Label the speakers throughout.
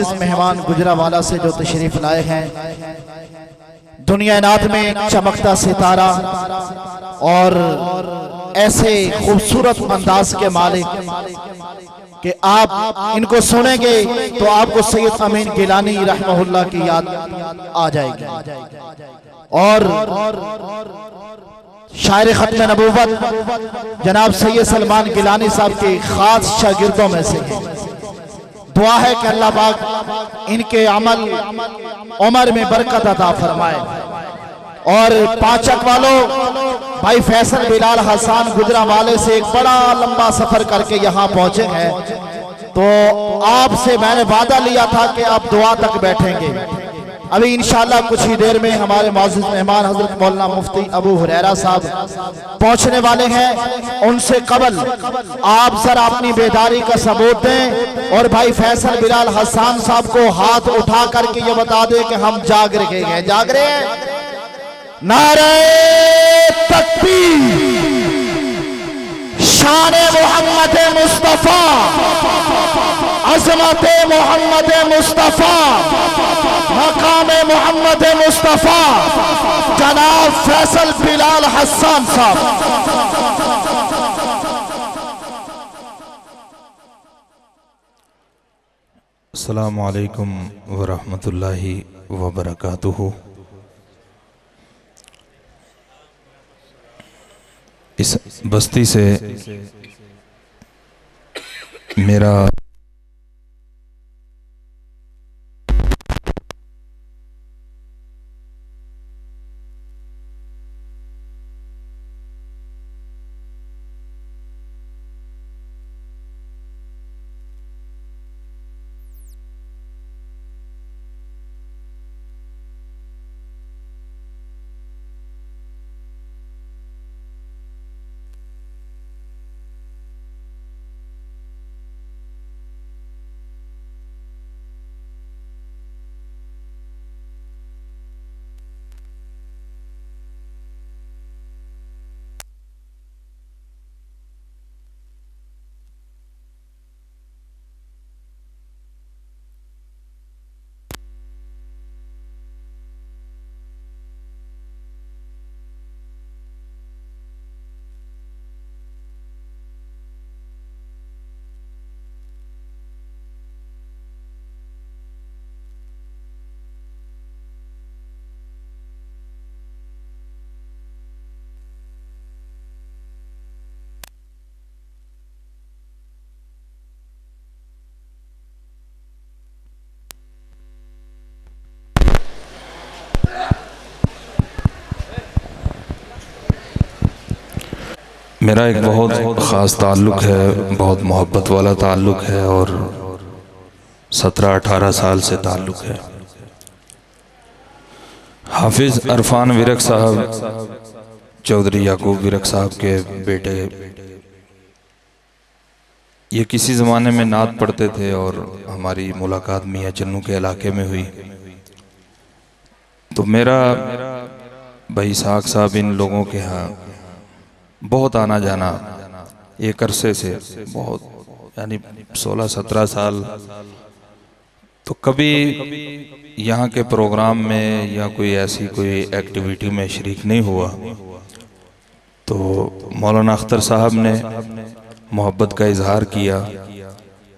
Speaker 1: इस मेहमान गुजरावाला से जो तशरीफ लाए हैं, दुनिया नात में चमकता सितारा और ऐसे खूबसूरत अंदाज के मालिक कि आप इनको सुनेंगे तो आपको सैयद अमीन गिलानी रहमहुल्लाह की याद आ जाएगी। और शायर खत्म नबूवत जनाब सैयद सलमान गिलानी साहब के खास शागिर्दों में से दुआ है कि अल्लाह पाक इनके अमल उम्र में बरकत अता फरमाए। और पाचक वालों, भाई फैसल बिलाल हसन गुजरावाले से एक बड़ा लंबा सफर करके यहाँ पहुंचे हैं, तो आपसे मैंने वादा लिया था कि आप दुआ तक बैठेंगे। अभी इंशाअल्लाह कुछ ही देर में हमारे मौजूद मेहमान हजरत मौलाना मुफ्ती अबू हुरैरा साहब पहुंचने वाले हैं। उनसे कबल आप जरा अपनी बेदारी का सबूत दें और भाई फैसल बिलाल हसन साहब को हाथ उठा करके ये बता दें कि हम जाग रहे हैं। जाग रहे हैं? नारे तकबीर, शान मोहम्मद मुस्तफा, अज़मत मोहम्मद मुस्तफा, मकाम मोहम्मद मुस्तफा जनाब फैसल बिलाल हसन साहब।
Speaker 2: अस्सलामु अलैकुम व रहमतुल्लाहि व बरकातुहू। इस बस्ती से मेरा मेरा एक बहुत ख़ास ताल्लुक़ है, बहुत मोहब्बत वाला ताल्लुक़ है और 17-18 साल से ताल्लुक़ है। हाफिज़ अरफान विरक साहब, चौधरी याकूब विरक साहब के बेटे, ये किसी ज़माने में नात पढ़ते थे और हमारी मुलाकात मियाँ चन्नू के इलाके में हुई। तो मेरा भाई साहब साहब इन लोगों के यहाँ बहुत आना जाना एक अरसे से, बहुत यानी 16-17 साल, तो कभी यहाँ के प्रोग्राम में या कोई ऐसी कोई एक्टिविटी में शरीक नहीं हुआ। तो मौलाना अख्तर साहब ने मोहब्बत का इजहार किया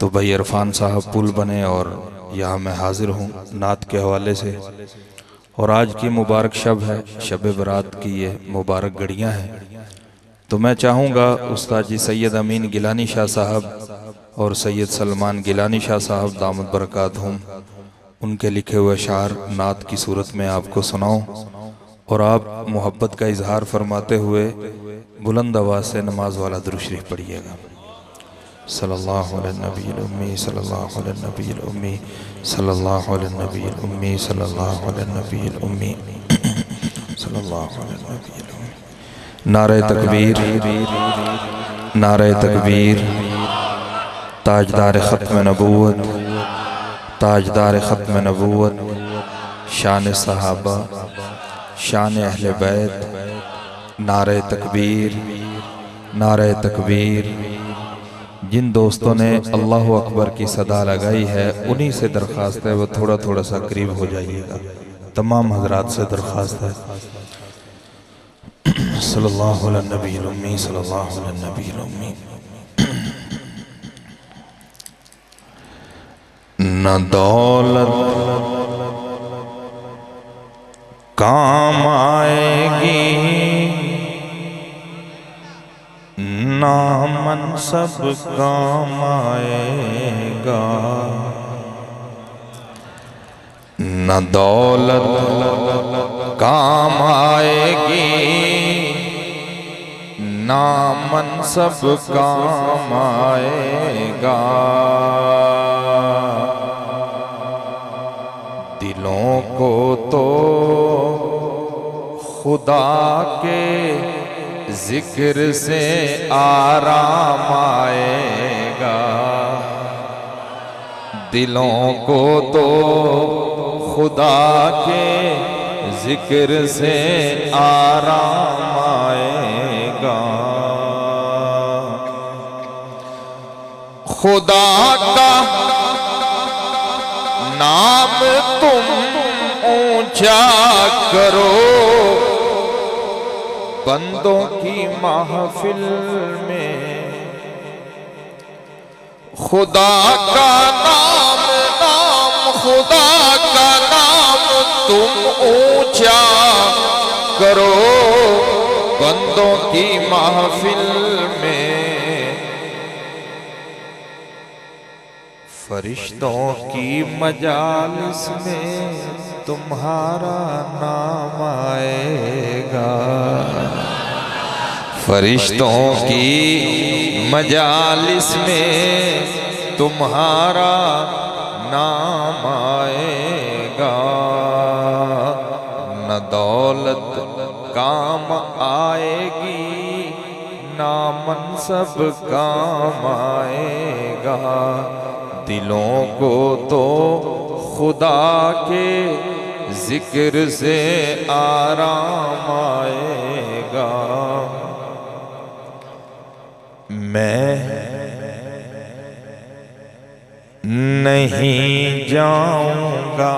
Speaker 2: तो भाई इरफान साहब पुल बने और यहाँ मैं हाजिर हूँ नात के हवाले से। और आज की मुबारक शब है, शब बरात की ये मुबारक घड़ियाँ हैं। तो मैं चाहूँगा उस्ताद जी सैयद अमीन गिलानी शाह साहब और सैयद सलमान गिलानी शाह साहब दामद बरकातहुम, उनके लिखे हुए शार नात की सूरत में आपको सुनाऊं और आप मोहब्बत का इजहार फरमाते हुए बुलंद आवाज़ से नमाज वाला दुरूद शरीफ पढ़िएगा। सल्लल्लाहु अलैहि नबील उम्मी, सल्लल्लाहु अलैहि नबील उम्मी, सल्लल्लाहु अलैहि नबील उम्मी, सल्लल्लाहु अलैहि नबील उम्मी, सल्लल्लाहु अलैहि नबील उम्मी। नारे तकबीर, नारे तकबीर, ताजदार ख़त्म नबूवत, ताजदार ख़त्म नबूवत, शान सहाबा, शान अहले बैत, नारे तकबीर, नारे तकबीर, जिन दोस्तों ने अल्लाह अकबर की सदा लगाई है उन्हीं से दरख्वास्त है वो थोड़ा थोड़ा सा करीब हो जाइएगा। तमाम हजरात से दरख्वास्त है। सल्लल्लाहु अलैहि नबील उम्मी, सल्लल्लाहु अलैहि नबील उम्मी। न दौलत काम आएगी, ना मनसब काम आएगा। न दौलत काम आएगी, ना मनसब काम आएगा। दिलों को तो खुदा के जिक्र से आराम आएगा। दिलों को तो खुदा के जिक्र से आराम आएगा। खुदा का नाम तुम ऊंचा करो, बंदों की महफिल में। खुदा का नाम, खुदा का नाम तुम ऊंचा करो, बंदों की महफिल में। फरिश्तों की मजालिस में तुम्हारा नाम आएगा। फरिश्तों की मजालिस में तुम्हारा नाम आएगा। न दौलत काम आएगी, ना मनसब काम आएगा। दिलों को तो खुदा के जिक्र से आराम आएगा। मैं नहीं जाऊंगा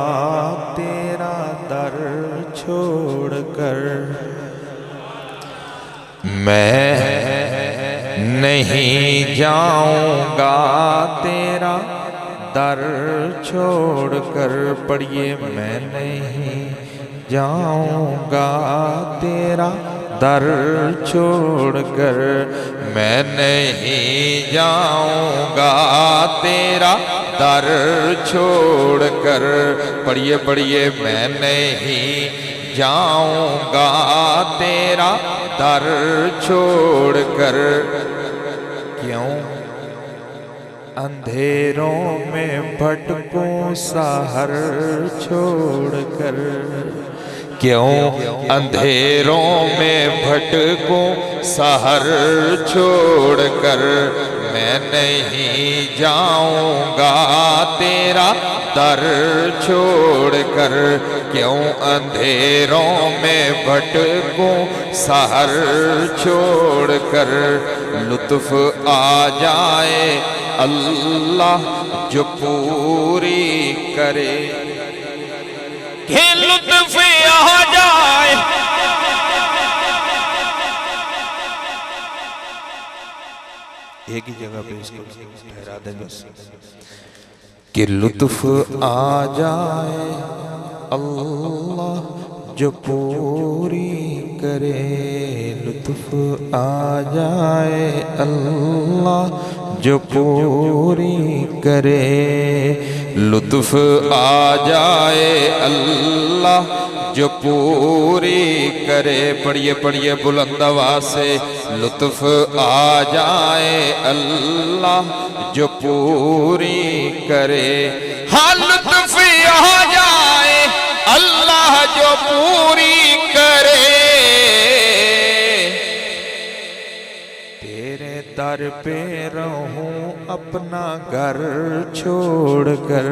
Speaker 2: तेरा दर छोड़कर। मैं नहीं जाऊंगा तेरा दर छोड़कर। पढ़िए, मैं नहीं जाऊंगा तेरा दर छोड़कर। मैं नहीं जाऊंगा तेरा दर छोड़कर। पढ़िए पढ़िए, मैं नहीं जाऊंगा तेरा दर छोड़कर। क्यों अंधेरों में भटकूं सहर छोड़कर। क्यों अंधेरों में भटकूं सहर छोड़कर। मैं नहीं जाऊंगा तेरा दर छोड़कर। क्यों अंधेरों में भटकूं सहर छोड़कर। लुत्फ आ जाए अल्लाह जो पूरी करे। कि लुत्फ आ जाए, एक ही जगह पे इसको ठहरा दें बस। कि लुत्फ आ जाए अल्लाह जो पूरी करे। लुत्फ आ जाए अल्लाह जो पूरी करे। लुत्फ आ जाए अल्लाह जो पूरी करे। पढ़िए पढ़िए बुलंद आवाज से। लुत्फ आ जाए अल्लाह जो पूरी करे। हाँ, लुत्फ आ जाए अल्लाह जो पूरी करे। तेरे दर पे रहूं अपना घर छोड़कर।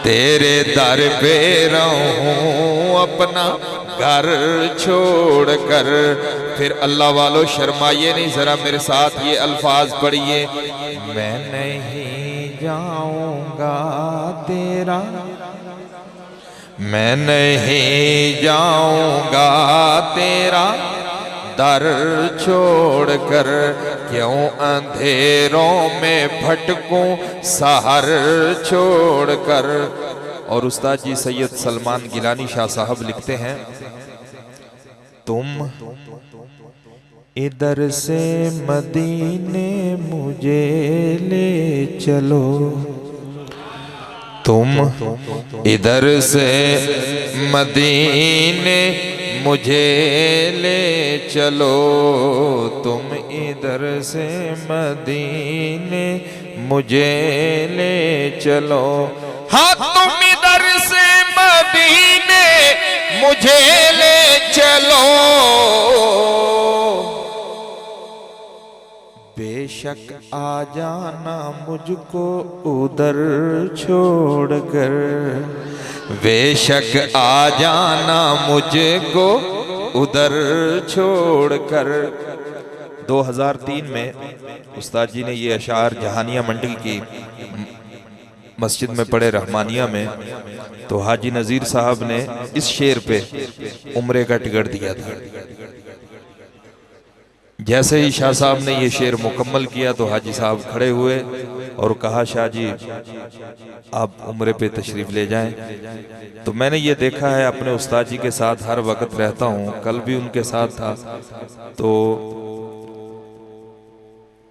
Speaker 2: तेरे दर पे रहूं अपना घर छोड़कर।
Speaker 3: फिर अल्लाह वालों शर्माइए नहीं, जरा मेरे साथ ये अल्फाज पढ़िए, मैं नहीं जाऊंगा तेरा, मैं नहीं जाऊंगा तेरा दर छोड़कर, क्यों अंधेरों में भटकूं सहर छोड़कर। और उस्ताद जी सैयद सलमान गिलानी शाह साहब लिखते हैं, तुम इधर से मदीने मुझे ले चलो, तुम इधर से मदीने मुझे ले चलो, तुम इधर से मदीने मुझे ले चलो, हाँ तुम इधर से मदीने मुझे ले चलो, बेशक आ जाना मुझको उधर छोड़कर, बेशक आ जाना मुझको उधर छोड़कर। 2003 में उस्ताद जी ने ये अशार जहानिया मंडी की मस्जिद में पढ़े रहमानिया में, तो हाजी नज़ीर साहब ने इस शेर पे उम्रे का टिकट दिया था। जैसे ही शाह साहब ने ये शेर मुकम्मल किया तो हाजी साहब खड़े हुए और कहा, शाह जी आप उम्रे पे तशरीफ ले जाएं। तो मैंने ये देखा है, अपने उस्ताद जी के साथ हर वक्त रहता हूँ, कल भी उनके साथ था, तो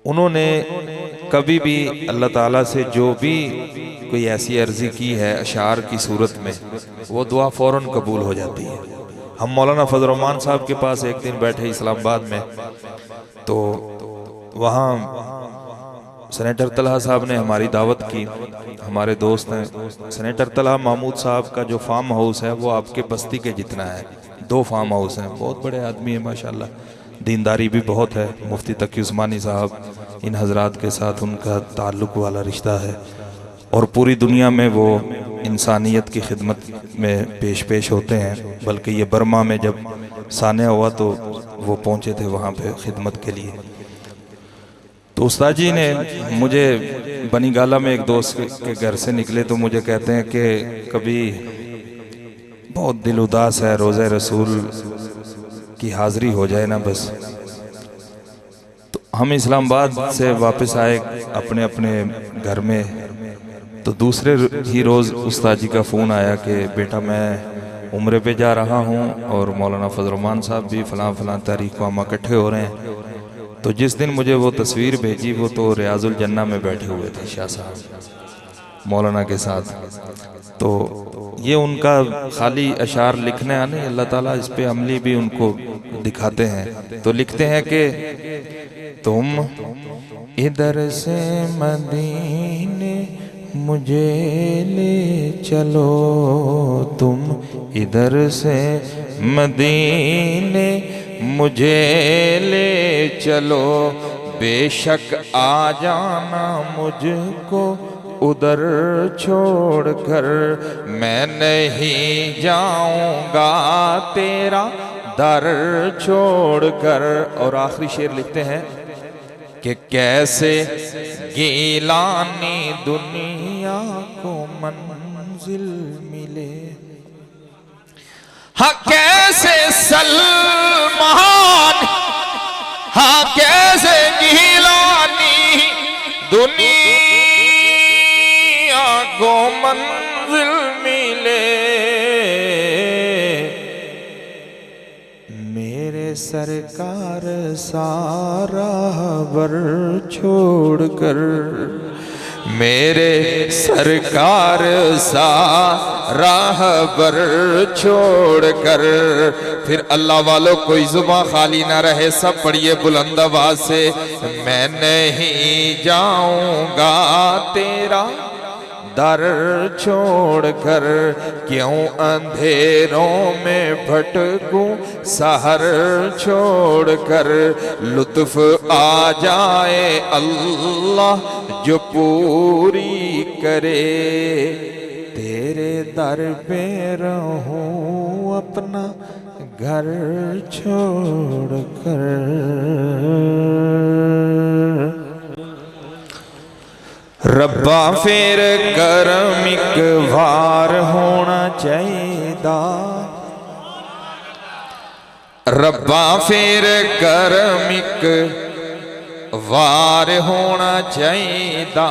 Speaker 3: उन्होंने कभी भी अल्लाह ताला से जो भी कोई ऐसी अर्जी की है अशार की सूरत में, वो दुआ फौरन कबूल हो जाती है। हम मौलाना फजल रहमान साहब के पास एक दिन बैठे इस्लामाबाद में, तो वहाँ सेनेटर तलहा साहब ने हमारी दावत की, हमारे दोस्त हैं। सेनेटर तलहा महमूद साहब का जो फार्म हाउस है वो आपके बस्ती के जितना है, 2 फार्म हाउस हैं, बहुत बड़े आदमी हैं माशाल्लाह, दीनदारी भी बहुत है। मुफ्ती तकी उस्मानी साहब, इन हजरात के साथ उनका ताल्लुक़ वाला रिश्ता है, और पूरी दुनिया में वो इंसानियत की खिदमत में पेश होते हैं। बल्कि ये बर्मा में जब सानिया हुआ तो वो पहुँचे थे वहाँ पे खिदमत के लिए। तो उस्ताद जी ने मुझे बनी गाला में एक दोस्त के घर से निकले तो मुझे कहते हैं कि कभी बहुत दिल उदास है, रोज़े रसूल की हाज़िरी हो जाए ना बस। तो हम इस्लामाबाद से वापस आए अपने अपने घर में, तो दूसरे ही रोज़ उस्ताद जी का फ़ोन आया कि बेटा मैं उम्रे पे जा रहा हूँ और मौलाना फजल रहमान साहब भी फ़लाँ तारीख को हम इकट्ठे हो रहे हैं। तो जिस दिन मुझे वो तस्वीर भेजी वो तो रियाजुल जन्ना में बैठे हुए थे शाह साहब मौलाना के साथ। तो ये उनका खाली अशार लिखने आने, अल्लाह ताला इस पे अमली भी उनको दिखाते हैं। तो लिखते हैं कि तुम इधर से मदीने मुझे ले चलो, तुम इधर से मदीने मुझे ले चलो, बेशक आ जाना मुझको उधर छोड़कर, मैं नहीं जाऊंगा तेरा दर छोड़कर। और आखिरी शेर लिखते हैं कि कैसे गीलानी दुनिया को मंजिल मिले, हाँ कैसे सलमान, हाँ कैसे गीलानी दुनिया को मंजिल मिले, मेरे सरकार सारा बर छोड़कर, मेरे सरकार सारा बर छोड़कर। फिर अल्लाह वालों कोई जुबां खाली ना रहे, सब पढ़िए बुलंद आवाज से, मैं नहीं जाऊंगा तेरा दर छोड़कर, क्यों अंधेरों में भटकूं सहर छोड़कर, लुत्फ आ जाए अल्लाह जो पूरी करे, तेरे दर पे रहूं अपना घर छोड़ कर रब्बा फिर करम एक वार होना चाहिदा रब्बा फिर करम एक वार होना चाहिदा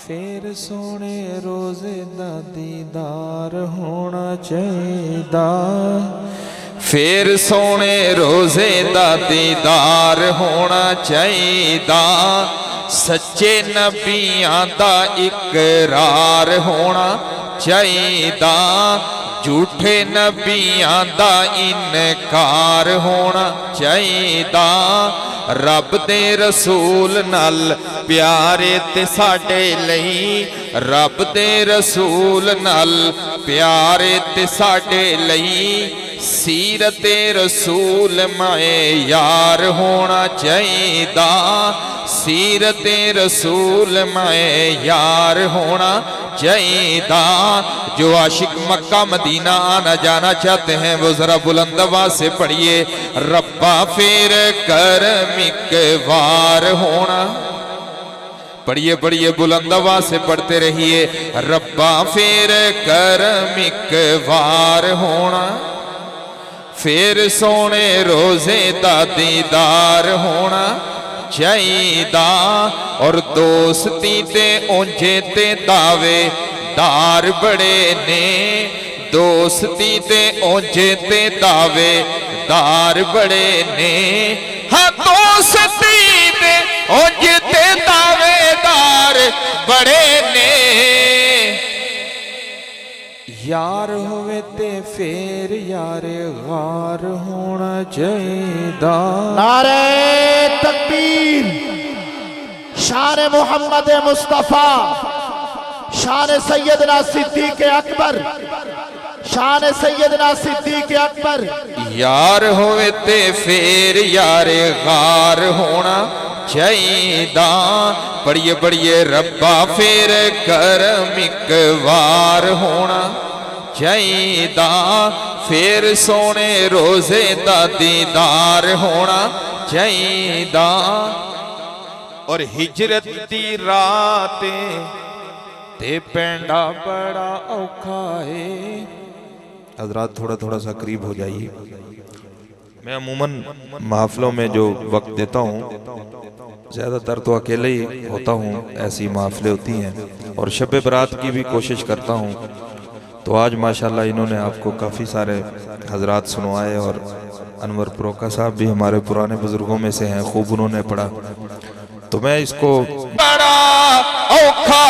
Speaker 3: फिर सोने रोजे दा दीदार होना चाहिदा फिर सोने रोजे दा दीदार होना चाहिदा सच्चे नबियां दा इकरार होना चाहिदा झूठे नबियां दा इनकार होना चाहिदा रब दे रसूल नाल प्यारे ते साडे लई रब दे रसूल नाल प्यारे ते साडे लई सीरत रसूल माए यार होना चाहिदा सीरत रसूल माए यार होना चाहिदा जो आशिक मक्का मदीना आना जाना चाहते हैं वो जरा बुलंद आवाज से पढ़िए रब्बा फिर करम एक वार होना पढ़िए पढ़िए बुलंद आवाज से पढ़ते रहिए रब्बा फिर करम एक वार होना फिर सोने रोजे दा दीदार होना चाहिदा और दोस्ती ते ओंजे ते दावे दार बड़े ने दोस्ती ते ओंजे ते दावे दार बड़े ने हाँ दोस्ती ते ओंजे ते दावेदार बड़े ने यार होवे ते फिर यार गार होना चाहिदा
Speaker 1: नारे तकबीर शान मोहम्मद मुस्तफा शान सैयदना सिद्दीक अकबर शान सैयदना सिद्दीक अकबर
Speaker 3: यार होवे ते फिर यार गार होना चाहिदा पढ़िए पढ़िए रब्बा फिर करम एक वार होना चाहिदा फिर सोने रोजे दा दीदार होना चाहिदा और हिजरत दी रात ते पेंडा बड़ा औखा है हजरात थोड़ा थोड़ा सा करीब हो जाइए मैं अमूमन महफिलों में जो वक्त देता हूँ ज़्यादातर तो अकेले ही होता हूँ ऐसी महफिलें होती हैं और शब बरात की भी कोशिश करता हूँ तो आज माशाल्लाह इन्होंने आपको काफ़ी सारे हजरात सुनवाए और अनवर प्रोका साहब भी हमारे पुराने बुजुर्गों में से हैं खूब उन्होंने पढ़ा तो मैं इसको बड़ा औखा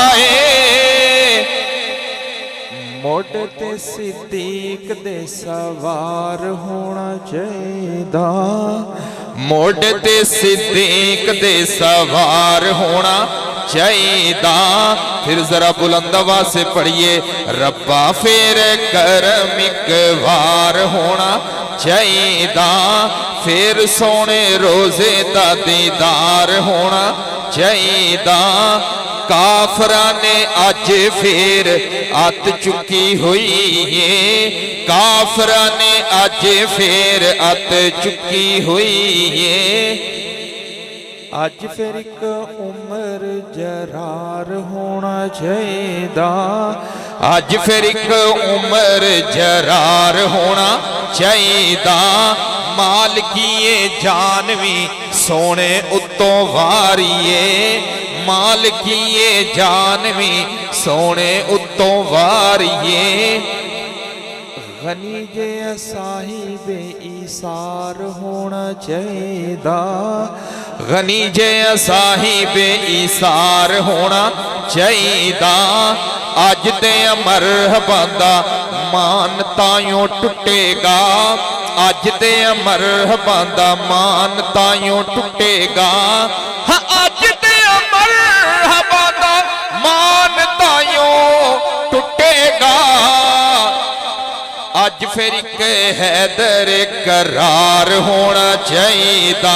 Speaker 3: मोटे ते सिद्दीक दे सवार होना चाहिदा मोटे ते सिद्दीक दे सवार होना चाहिदा फिर जरा बुलंद आवाज से पढ़िए रब्बा फिर करम एक वार होना चाहिदा फिर सोने रोजे दा दीदार होना चाहिदा काफरा ने अज फिर अत चुकी हुई है काफरा ने अज फिर अत चुकी हुई है अज फिर एक उम्र जरार होना चाहिदा अज फिर एक उम्र जरार होना चाहिदा मालकीए जानवी सोने उत्तों वारिए मालकीए जानवी सोने उत्तों वारिए गनी जे साहिबे ईसार होना चाहिदा गनी जे साहिबे ईसार होना चाहिदा अज ते मरहबां दा मान तायों टुटेगा अज ते मरहबां दा मान तायों टुटेगा हाँ अज ते मरहबां दा मान तायों टुटेगा अज फिर के हैदर करार होना चाहिदा,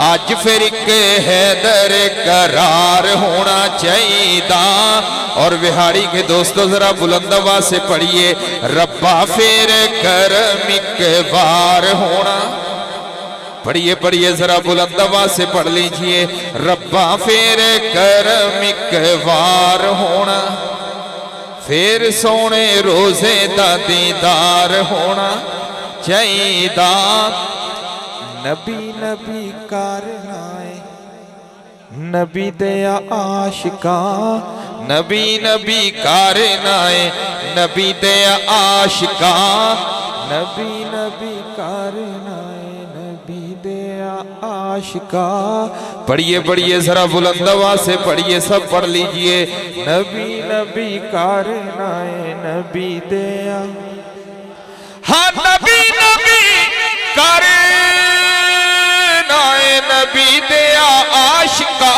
Speaker 3: अज फिर के हैदर करार होना चाहिदा। और बिहारी के दोस्तों जरा बुलंद आवाज से पढ़िए, रब्बा फिर करम एक बार होना। पढ़िए पढ़िए जरा बुलंद आवाज से पढ़ लीजिए, रब्बा फिर करम एक बार होना, फिर सोने रोजे दा दीदार होना चाहिदा। नबी नबी करनाए नबी दया आशिका, नबी नबी करनाए नबी दया आशिका, नबी नबी करनाए नबी दया आशिका। पढ़िए पढ़िए जरा बुलंद आवाज से पढ़िए, सब पढ़ लीजिए, नबी नबी करनाए नबी दया, हाँ नबी नबी करनाए नबी दया आशिका।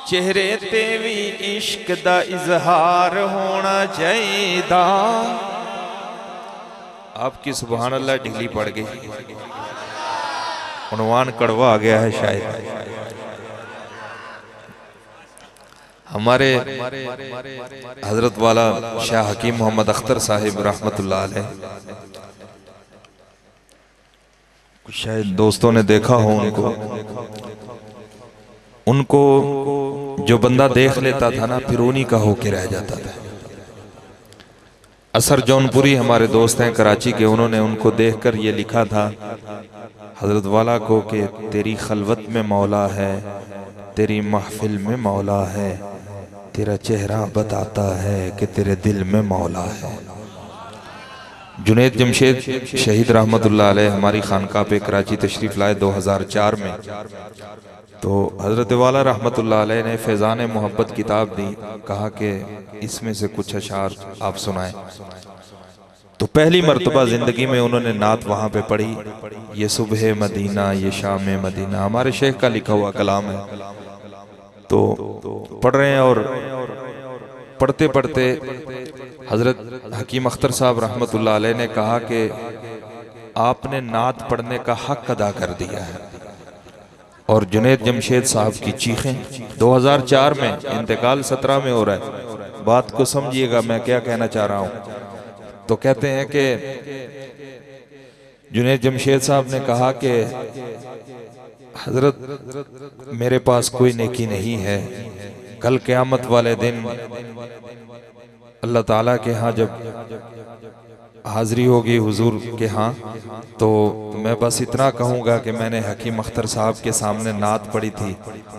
Speaker 3: चेहरे ते भी इश्क दा इजहार होना चाहिदा। आपकी सुभान अल्लाह ढीली पड़ गई, उन्वान कड़वा आ गया है शायद। हमारे हजरत वाला शाह हकीम मोहम्मद अख्तर साहिब रहमतुल्लाह अलैह, शायद दोस्तों ने देखा हो उनको जो बंदा देख लेता था ना फिर उन्हीं का होके रह जाता था। असर जौनपुरी हमारे दोस्त हैं कराची के, उन्होंने उनको देखकर ये लिखा था हजरत वाला को कि तेरी खलवत में मौला है, तेरी महफिल में मौला है, तेरा चेहरा बताता है कि तेरे दिल में मौला है। जुनैद जमशेद शहीद रहमतुल्लाह अलैह हमारी खानकाह पे कराची तशरीफ लाए 2004 में, तो हजरत वाला रहमतुल्लाह अलैह ने फैज़ान मोहब्बत किताब दी, कहा कि इसमें से कुछ अशार आप सुनाएं। तो पहली मर्तबा जिंदगी में उन्होंने नात वहां पे पढ़ी, ये सुबह मदीना ये शाम मदीना, हमारे शेख का लिखा हुआ कलाम है। तो पढ़ रहे हैं और पढ़ते पढ़ते हजरत हकीम अख्तर साहब रहमतुल्लाह अलैह ने कहा कि आपने नात पढ़ने का हक अदा कर दिया है। और जुनैद जमशेद साहब की चीखें 2004 में, इंतकाल 17 में हो रहा है, बात को समझिएगा मैं क्या कहना चाह रहा हूं। तो कहते हैं कि जुनैद जमशेद साहब ने कहा कि हजरत मेरे पास कोई नेकी नहीं है, कल क़यामत वाले दिन अल्लाह ताला के यहाँ जब हाजिरी होगी हुजूर के यहाँ, तो मैं बस इतना कहूँगा कि मैंने हकीम अख्तर साहब के सामने नात पढ़ी थी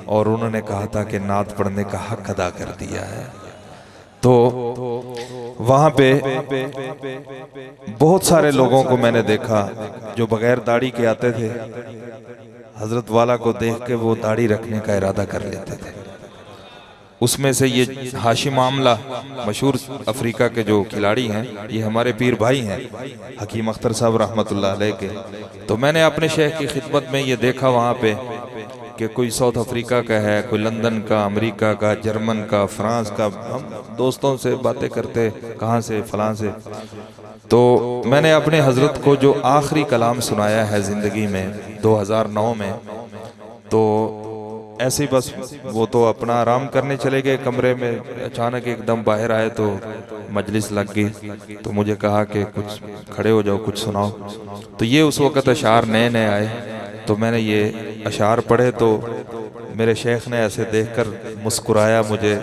Speaker 3: और उन्होंने कहा था कि नात पढ़ने का हक अदा कर दिया है। तो वहाँ पे बहुत सारे लोगों को मैंने देखा जो बगैर दाढ़ी के आते थे, हजरत वाला को देख के वो दाढ़ी रखने का इरादा कर लेते थे। उसमें से ये हाशिम आमला मशहूर अफ्रीका के जो खिलाड़ी हैं, ये हमारे पीर भाई हैं हकीम अख्तर साहब रहमतुल्लाह अलैह के। तो मैंने अपने शेख की खिदमत में ये देखा वहाँ पे कि कोई साउथ अफ्रीका का है, कोई लंदन का, अमेरिका का, जर्मन का, फ्रांस का। हम दोस्तों से बातें करते कहाँ से, फलां से। तो मैंने अपने हजरत को जो आखिरी कलाम सुनाया है ज़िंदगी में 2009 में, तो ऐसे ही बस वो तो अपना आराम करने चले गए कमरे में, अचानक एकदम बाहर आए तो मजलिस लग गई। तो मुझे कहा कि कुछ खड़े हो जाओ, कुछ सुनाओ। तो ये उस वक़्त अशार नए नए आए, तो मैंने ये अशार पढ़े तो मेरे शेख ने ऐसे देखकर मुस्कुराया, मुझे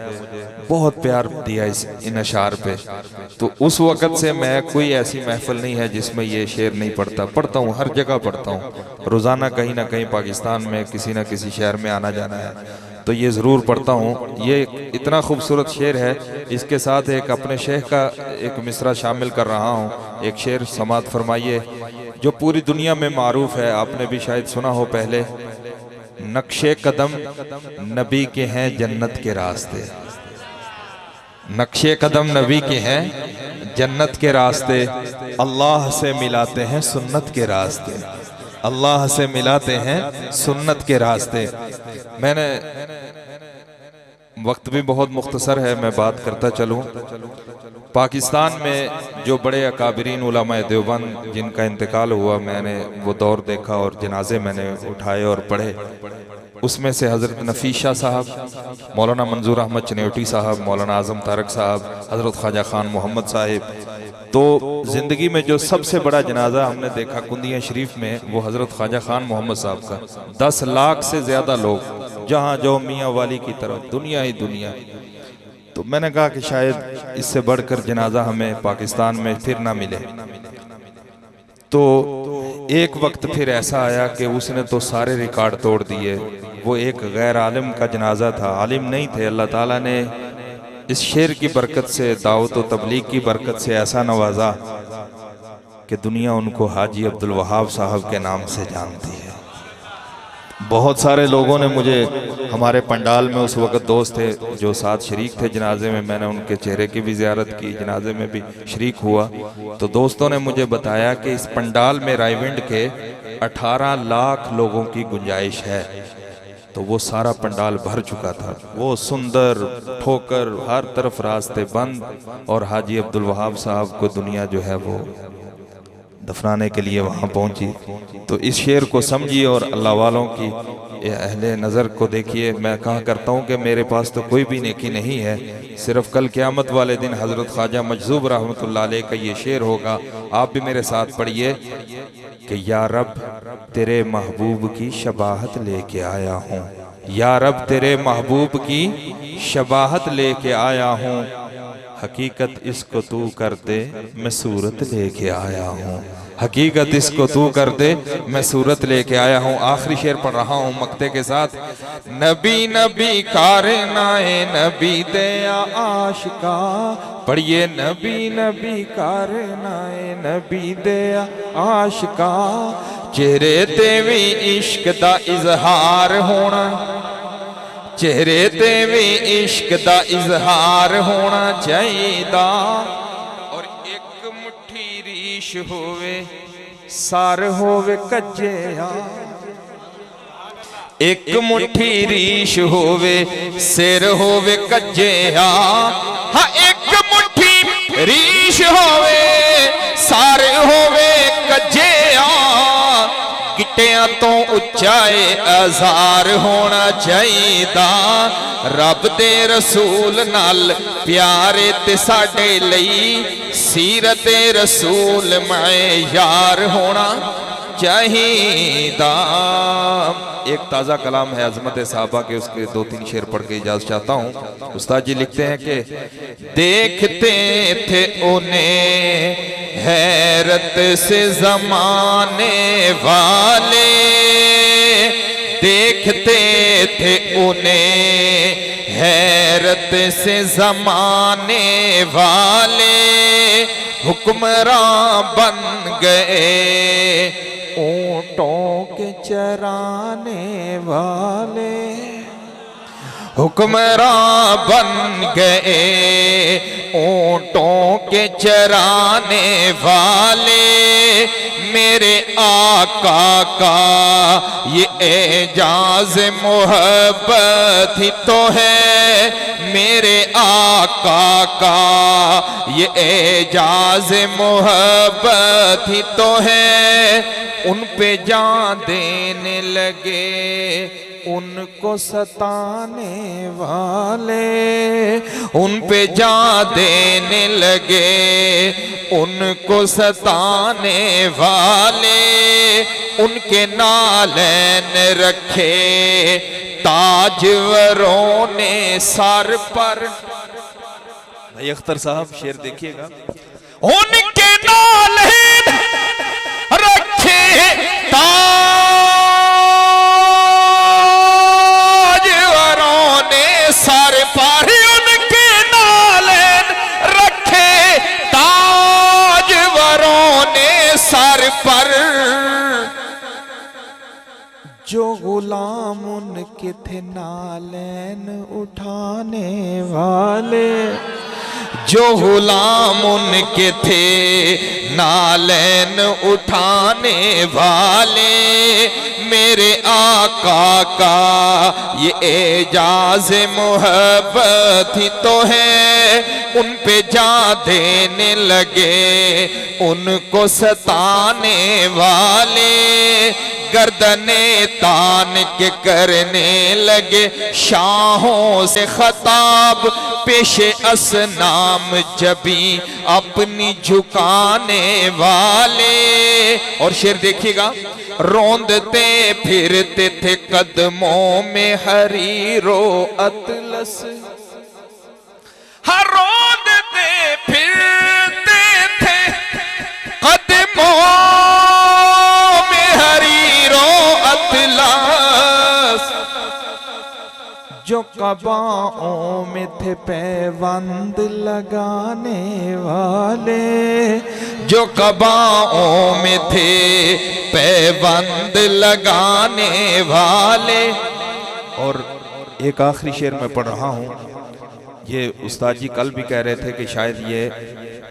Speaker 3: बहुत प्यार दिया इन अशार पे। तो उस वक़्त से मैं कोई ऐसी महफिल नहीं है जिसमें ये शेर नहीं पढ़ता, पढ़ता हूँ, हर जगह पढ़ता हूँ। रोज़ाना कहीं ना कहीं पाकिस्तान में किसी न किसी शहर में आना जाना है तो ये ज़रूर पढ़ता हूँ। ये इतना खूबसूरत शेर है, इसके साथ एक अपने शेख का एक मिसरा शामिल कर रहा हूँ। एक शेर समात फरमाइए जो पूरी दुनिया में मारूफ है, आपने भी शायद सुना हो पहले। नक्शे कदम नबी के हैं जन्नत के रास्ते, नक्शे कदम नबी के हैं जन्नत के रास्ते, अल्लाह से मिलाते हैं सुन्नत के रास्ते, अल्लाह से मिलाते हैं सुन्नत के रास्ते। मैंने वक्त भी बहुत मुख्तसर है, मैं बात करता चलूँ। पाकिस्तान में जो बड़े अकाबरीन उलमा देवबंद जिनका इंतकाल हुआ, मैंने वो दौर देखा और जनाजे मैंने उठाए और पढ़े। उसमें से हज़रत नफ़ीस शाह साहब, मौलाना मंजूर अहमद चनेवटी साहब, मौलाना आज़म तारक साहब, हज़रत ख्वाजा खान मोहम्मद साहिब। तो ज़िंदगी में जो सबसे बड़ा जनाजा हमने देखा कुंदिया शरीफ में, वो हज़रत ख्वाजा खान मोहम्मद साहब का। 10 लाख से ज़्यादा लोग, जहाँ जो मियाँ वाली की तरफ, दुनिया ही दुनिया। तो मैंने कहा कि शायद इससे बढ़कर जनाजा हमें पाकिस्तान में फिर ना मिले। तो एक वक्त फिर ऐसा आया कि उसने तो सारे रिकॉर्ड तोड़ दिए। वो एक गैर आलिम का जनाजा था, आलिम नहीं थे। अल्लाह ताला ने इस शेर की बरकत से, दावत व तबलीग की बरकत से ऐसा नवाजा कि दुनिया उनको हाजी अब्दुल वहाब साहब के नाम से जानती है। बहुत सारे लोगों ने मुझे, हमारे पंडाल में उस वक़्त दोस्त थे जो साथ शरीक थे जनाजे में, मैंने उनके चेहरे की भी ज़ियारत की, जनाजे में भी शरीक हुआ। तो दोस्तों ने मुझे बताया कि इस पंडाल में रायविंड के 18 लाख लोगों की गुंजाइश है। तो वो सारा पंडाल भर चुका था। वो सुंदर ठोकर, हर तरफ रास्ते बंद, और हाजी अब्दुल वहाब साहब को दुनिया जो है वो दफनाने के लिए वहाँ पहुँची। तो इस शेर को समझिए और अल्लाह वालों की अहले नज़र को देखिए। मैं कहा करता हूँ कि मेरे पास तो कोई भी नेकी नहीं है, सिर्फ कल क़यामत वाले दिन हज़रत ख्वाजा मजज़ूब रहमतुल्लाह अलैह का ये शेर होगा। आप भी मेरे साथ पढ़िए कि या रब तेरे महबूब की शबाहत लेके आया हूँ, या रब तेरे महबूब की शबाहत लेके आया हूँ, हकीकत इसको तू कर दे मैं सूरत लेके आया हूँ, हकीकत इसको तू कर दे मैं सूरत लेके आया हूँ। आखिरी शेर पढ़ रहा हूँ मक्ते के साथ। नबी नबी कारनाए नबी दया आशिका, पढ़िए नबी नबी कारनाए नबी दया आशिका, चेहरे ते भी इश्क दा इजहार होना, चेहरे ते भी इश्क दा इजहार होना चाहिदा, और एक मुट्ठी रीश होवे सार होवे कज्जिया, एक मुट्ठी रीश होवे सिर होवे कज्जिया, हाँ एक मुट्ठी रीश होवे सार होवे कज्जिया, गिट्टियां तो उच्चाए आज़ार होना चाहिदा, रब दे रसूल नाल प्यारे ते साडे लई सीरत रसूल में यार होना चाहिदा। एक ताज़ा कलाम है अज़मत साहबा के, उसके 2-3 शेर पढ़ के इजाज़त चाहता हूँ। उस्ताद जी लिखते हैं कि देखते थे उन्हें हैरत से ज़माने वाले, देखते थे उन्हें हैरत से ज़माने वाले, हुक्मरां बन गए ऊंटों के चराने वाले, हुक्मरां बन गए ऊंटों के चराने वाले, मेरे आका का ये एजाज मोहब्बत ही तो है, मेरे आका का ये एजाज मोहब्बत ही तो है, उन पे जान देने लगे उनको सताने वाले, उन पे जान देने लगे उनको सताने वाले, उनके नालैन रखे ताजवरों ने सर पर। भाई अख्तर साहब शेर देखिएगा। उनके नालैन रखे सर पर, उनके नालैन रखे ताजवरों ने सर पर, जो गुलाम उनके थे नालैन उठाने वाले, जो गुलाम उनके थे नालैन उठाने वाले, मेरे आका का ये एजाज मोहब्बत ही तो है। उन पे जा देने लगे उनको सताने वाले, गर्दने तान के करने लगे शाहों से खताब, पेशे असनाम जबी अपनी झुकाने वाले। और शेर देखिएगा, रोंदते फिरते थे कदमों में हरीरो अतलस, हर रोंदते फिरते थे कदमों में हरीरो अतलस, जो कबाओं में थे पैबंद लगाने वाले, जो कबाओं में थे पैबंद लगाने वाले। और एक आखिरी शेर मैं पढ़ रहा हूँ, ये उस्ताद जी कल भी कह रहे थे कि शायद ये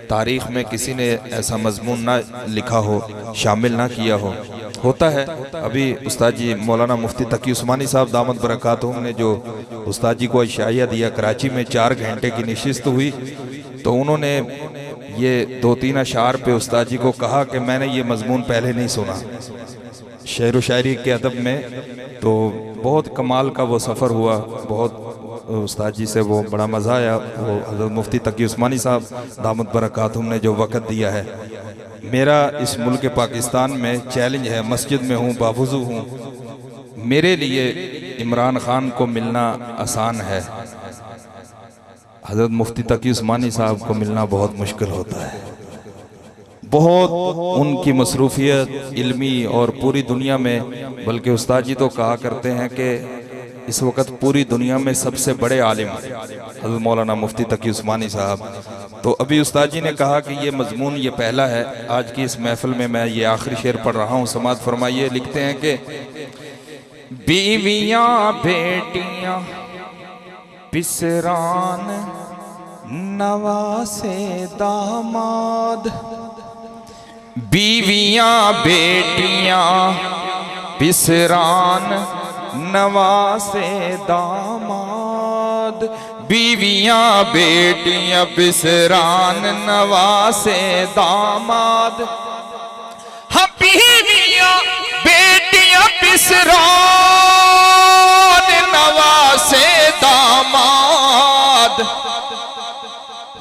Speaker 3: तारीख में किसी ने ऐसा मजमून ना लिखा हो, शामिल ना किया हो। होता है, अभी उस्ताद जी मौलाना मुफ्ती तकी उस्मानी साहब दामत बरकातुहू ने जो उस्ताद जी को अशाइया दिया, कराची में 4 घंटे की नशिस्त हुई, तो उन्होंने ये 2-3 अशार पे उस्ताद जी को कहा कि मैंने ये मजमून पहले नहीं सुना शेर व शायरी के अदब में। तो बहुत कमाल का वो सफ़र हुआ, बहुत उस्ताद जी से वो बड़ा मज़ा आया। वो हज़रत मुफ्ती तकी उस्मानी साहब दामत बरकातुहू ने जो वक़्त दिया है। मेरा इस मुल्क पाकिस्तान में चैलेंज है, मस्जिद में हूँ, बावुज़ू हूँ, मेरे लिए इमरान खान को मिलना आसान है, हज़रत मुफ्ती तकी उस्मानी साहब को मिलना बहुत मुश्किल होता है। बहुत उनकी मसरूफियत इल्मी और पूरी दुनिया में, बल्कि उस्ताद जी तो कहा करते हैं कि इस वक्त पूरी दुनिया में सबसे बड़े आलिम हज़रत मौलाना मुफ्ती तकी उस्मानी साहब। तो अभी उस्ताद जी ने कहा कि ये मजमून ये पहला है, आज की इस महफिल में मैं ये आखिरी शेर पढ़ रहा हूँ, समात फरमाइए। लिखते हैं कि बीवियाँ बेटियाँ पिसरान नवासे दामाद, बीवियाँ बेटियाँ पिसरान नवासे दामाद, बीवियाँ बेटियाँ पिसरान नवासे दामाद, हम बीवियाँ बेटियाँ पिसरान नवासे दामाद,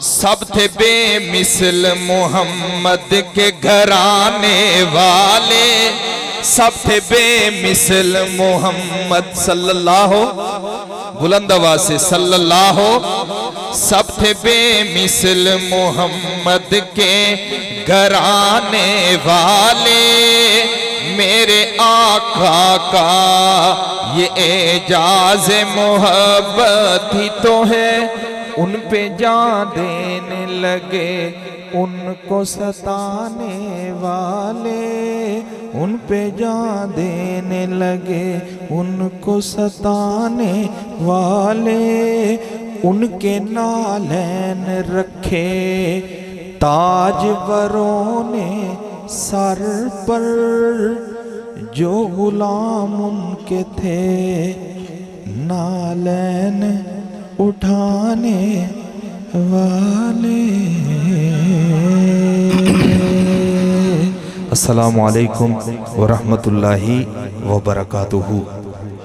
Speaker 3: सब थे बेमिसल मोहम्मद के घराने वाले, सब थे बेमिसल मोहम्मद सल्लल्लाहु, बुलंद आवाज से सल्लल्लाहु, सब थे बेमिसल मोहम्मद के घराने वाले, मेरे आका का ये एजाज मोहब्बत ही तो है। उन पे जान देने लगे उनको सताने वाले, उन पे जान देने लगे उनको सताने वाले, उनके नालैन रखे ताजवरों ने सर पर, जो गुलाम उनके थे नालैन उठाने वाले। अस्सलामु अलैकुम व रहमतुल्लाहि व बरकातुहू।